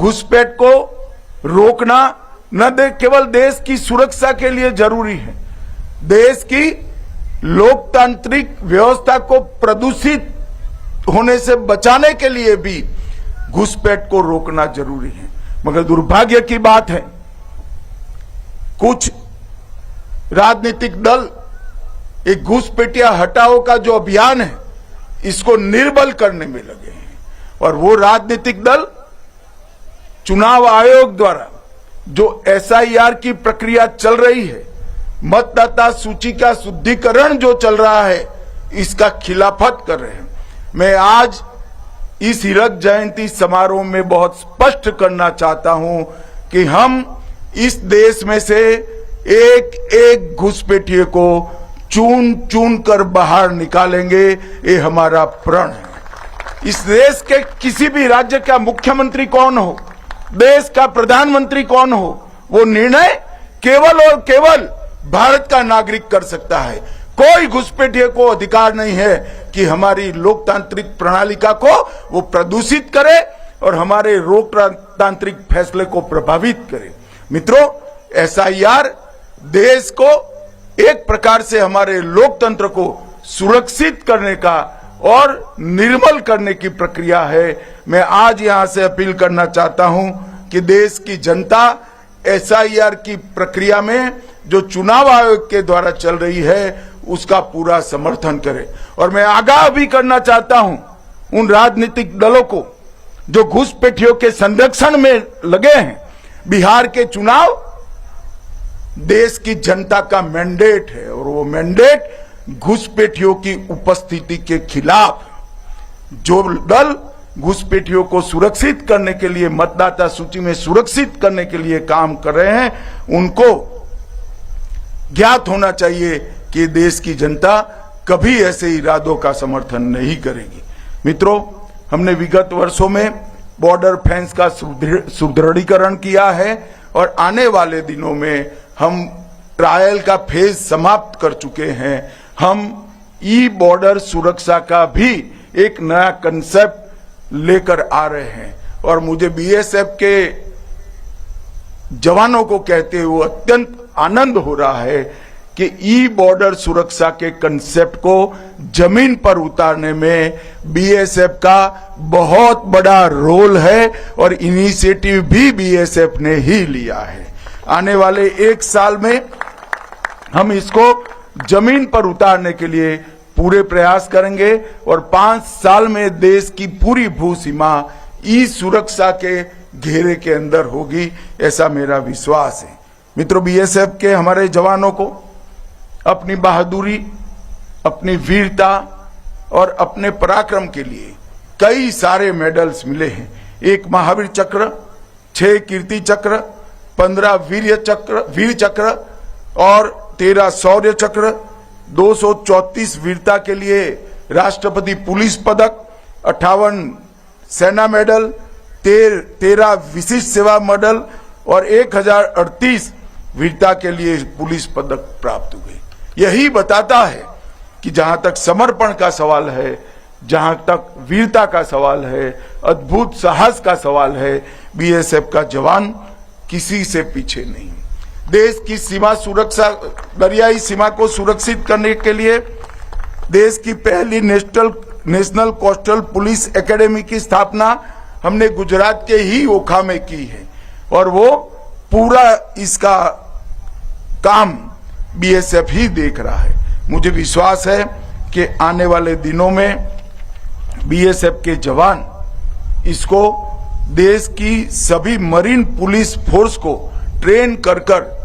घुसपैठ को रोकना केवल देश की सुरक्षा के लिए जरूरी है, देश की लोकतांत्रिक व्यवस्था को प्रदूषित होने से बचाने के लिए भी घुसपैठ को रोकना जरूरी है। मगर दुर्भाग्य की बात है, कुछ राजनीतिक दल एक घुसपैठिया हटाओ का जो अभियान है इसको निर्बल करने में लगे हैं, और वो राजनीतिक दल चुनाव आयोग द्वारा जो SIR की प्रक्रिया चल रही है, मतदाता सूची का शुद्धिकरण जो चल रहा है, इसका खिलाफत कर रहे हैं। मैं आज इस हीरक जयंती समारोह में बहुत स्पष्ट करना चाहता हूं कि हम इस देश में से एक एक घुसपैठिए को चुन चुन कर बाहर निकालेंगे, ये हमारा प्रण है। इस देश के किसी भी राज्य का मुख्यमंत्री कौन हो, देश का प्रधानमंत्री कौन हो, वो निर्णय केवल और केवल भारत का नागरिक कर सकता है। कोई घुसपैठिए को अधिकार नहीं है कि हमारी लोकतांत्रिक प्रणालिका को वो प्रदूषित करे और हमारे लोकतांत्रिक फैसले को प्रभावित करे। मित्रों, SIR देश को एक प्रकार से हमारे लोकतंत्र को सुरक्षित करने का और निर्मल करने की प्रक्रिया है। मैं आज यहां से अपील करना चाहता हूं कि देश की जनता SIR की प्रक्रिया में जो चुनाव आयोग के द्वारा चल रही है उसका पूरा समर्थन करे। और मैं आगाह भी करना चाहता हूं उन राजनीतिक दलों को जो घुसपैठियों के संरक्षण में लगे हैं। बिहार के चुनाव देश की जनता का मैंडेट है, और वो मैंडेट घुसपैठियों की उपस्थिति के खिलाफ। जो दल घुसपैठियों को सुरक्षित करने के लिए, मतदाता सूची में सुरक्षित करने के लिए काम कर रहे हैं, उनको ज्ञात होना चाहिए कि देश की जनता कभी ऐसे इरादों का समर्थन नहीं करेगी। मित्रों, हमने विगत वर्षों में बॉर्डर फेंस का सुदृढ़ीकरण किया है, और आने वाले दिनों में हम ट्रायल का फेज समाप्त कर चुके हैं। हम बॉर्डर सुरक्षा का भी एक नया कंसेप्ट लेकर आ रहे हैं, और मुझे BSF के जवानों को कहते हुए अत्यंत आनंद हो रहा है कि बॉर्डर सुरक्षा के कंसेप्ट को जमीन पर उतारने में BSF का बहुत बड़ा रोल है, और इनिशिएटिव भी BSF ने ही लिया है। आने वाले 1 साल में हम इसको जमीन पर उतारने के लिए पूरे प्रयास करेंगे, और 5 साल में देश की पूरी भू सीमा सुरक्षा के घेरे के अंदर होगी, ऐसा मेरा विश्वास है। मित्रों, BSF के हमारे जवानों को अपनी बहादुरी, अपनी वीरता और अपने पराक्रम के लिए कई सारे मेडल्स मिले हैं। 1 महावीर चक्र, 6 कीर्ति चक्र, 15 वीर चक्र और 13 शौर्य चक्र, 234 वीरता के लिए राष्ट्रपति पुलिस पदक, 58 सेना मेडल, 13 विशिष्ट सेवा मेडल और 1038 वीरता के लिए पुलिस पदक प्राप्त हुए। यही बताता है कि जहां तक समर्पण का सवाल है, जहां तक वीरता का सवाल है, अद्भुत साहस का सवाल है, BSF का जवान किसी से पीछे नहीं। देश की सीमा सुरक्षा, दरियाई सीमा को सुरक्षित करने के लिए देश की पहली नेशनल कोस्टल पुलिस एकेडमी की स्थापना हमने गुजरात के ही ओखा में की है, और वो पूरा इसका काम BSF ही देख रहा है। मुझे विश्वास है कि आने वाले दिनों में BSF के जवान इसको देश की सभी मरीन पुलिस फोर्स को ट्रेन कर कर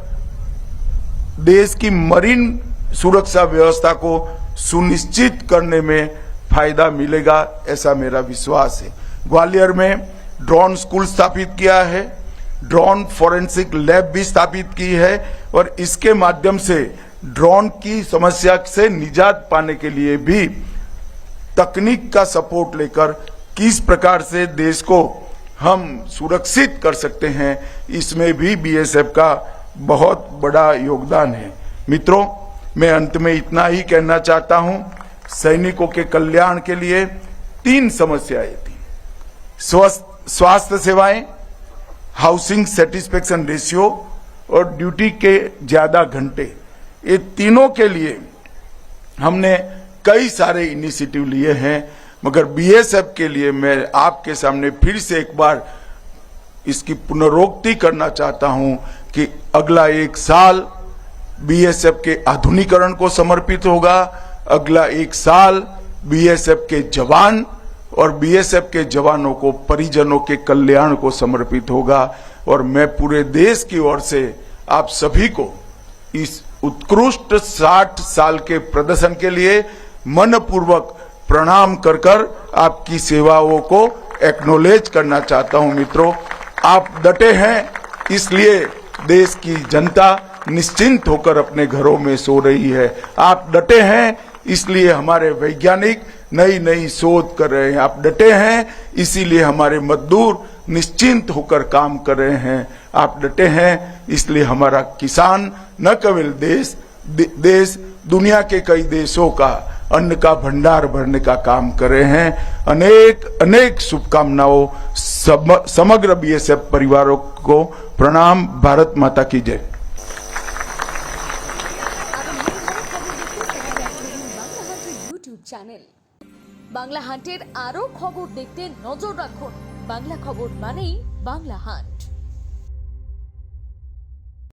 देश की मरीन सुरक्षा व्यवस्था को सुनिश्चित करने में फायदा मिलेगा, ऐसा मेरा विश्वास है। ग्वालियर में ड्रोन स्कूल स्थापित किया है, ड्रोन फॉरेंसिक लैब भी स्थापित की है, और इसके माध्यम से ड्रोन की समस्या से निजात पाने के लिए भी तकनीक का सपोर्ट लेकर किस प्रकार से देश को हम सुरक्षित कर सकते हैं, इसमें भी BSF का बहुत बड़ा योगदान है। मित्रों, मैं अंत में इतना ही कहना चाहता हूं, सैनिकों के कल्याण के लिए 3 समस्याएं थी। स्वास्थ्य सेवाएं, हाउसिंग सेटिस्फेक्शन रेशियो और ड्यूटी के ज्यादा घंटे, ये तीनों के लिए हमने कई सारे इनिशिएटिव लिए हैं। मगर बीएसएफ के लिए मैं आपके सामने फिर से एक बार इसकी पुनरोक्ति करना चाहता हूं कि अगला 1 साल बीएसएफ के आधुनिकीकरण को समर्पित होगा। अगला 1 साल बीएसएफ के जवान और बीएसएफ के जवानों को, परिजनों के कल्याण को समर्पित होगा। और मैं पूरे देश की ओर से आप सभी को इस उत्कृष्ट 60 साल के प्रदर्शन के लिए मनपूर्वक प्रणाम कर कर आपकी सेवाओं को एक्नॉलेज करना चाहता हूं। मित्रों, आप डटे हैं, इसलिए देश की जनता निश्चिंत होकर अपने घरों में सो रही है। आप डटे हैं, इसलिए हमारे वैज्ञानिक नई नई शोध कर रहे हैं। आप डटे हैं, इसीलिए हमारे मजदूर निश्चिंत होकर काम कर रहे हैं। आप डटे हैं, इसलिए हमारा किसान न केवल देश दुनिया के कई देशों का अन्न का भंडार भरने का काम कर रहे हैं। अनेक अनेक शुभकामनाओं समग्र बीएसएफ परिवारों को प्रणाम। भारत माता की जय। ইউটিউব চ্যানেল বাংলা হান্টের আরো খবর দেখতে নজর রাখুন। বাংলা খবর মানেই বাংলা হান্ট।